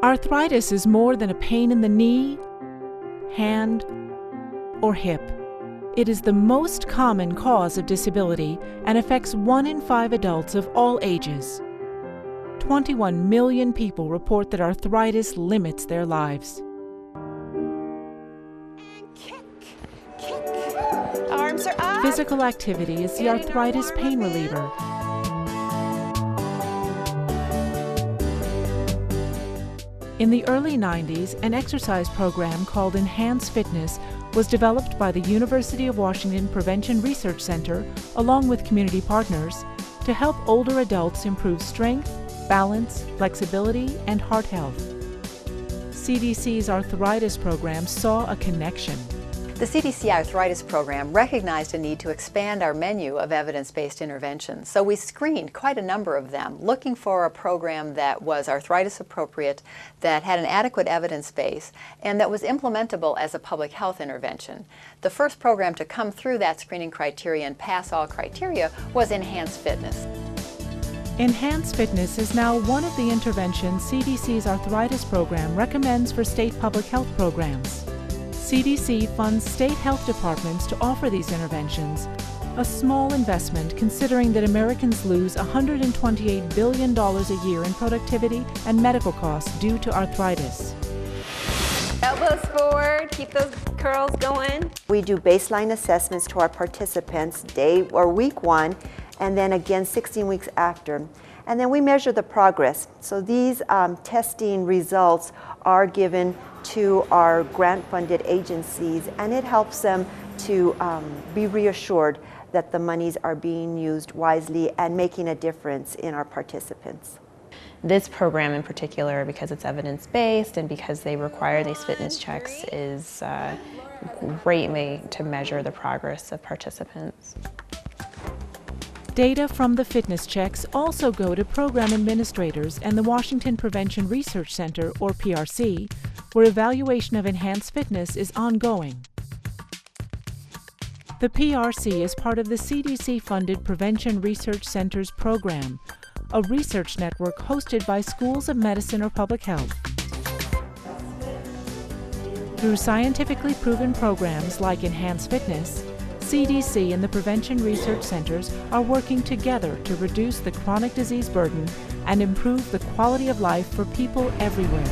Arthritis is more than a pain in the knee, hand, or hip. It is the most common cause of disability and affects 1 in 5 adults of all ages. 21 million people report that arthritis limits their lives. Kick. Arms are up. Physical activity is the arthritis pain reliever. In the early 90s, an exercise program called EnhanceFitness was developed by the University of Washington Prevention Research Center, along with community partners, to help older adults improve strength, balance, flexibility, and heart health. CDC's arthritis program saw a connection. The CDC Arthritis Program recognized a need to expand our menu of evidence-based interventions, so we screened quite a number of them, looking for a program that was arthritis appropriate, that had an adequate evidence base, and that was implementable as a public health intervention. The first program to come through that screening criteria and pass all criteria was EnhanceFitness. EnhanceFitness is now one of the interventions CDC's arthritis program recommends for state public health programs. CDC funds state health departments to offer these interventions, a small investment considering that Americans lose $128 billion a year in productivity and medical costs due to arthritis. Elbows forward, keep those curls going. We do baseline assessments to our participants day or week 1, and then again 16 weeks after. And then we measure the progress. So these testing results are given to our grant-funded agencies, and it helps them to be reassured that the monies are being used wisely and making a difference in our participants. This program in particular, because it's evidence-based and because they require these fitness checks, is a great way to measure the progress of participants. Data from the fitness checks also go to program administrators and the Washington Prevention Research Center, or PRC, where evaluation of EnhanceFitness is ongoing. The PRC is part of the CDC-funded Prevention Research Center's program, a research network hosted by schools of medicine or public health. Through scientifically proven programs like EnhanceFitness, CDC and the Prevention Research Centers are working together to reduce the chronic disease burden and improve the quality of life for people everywhere.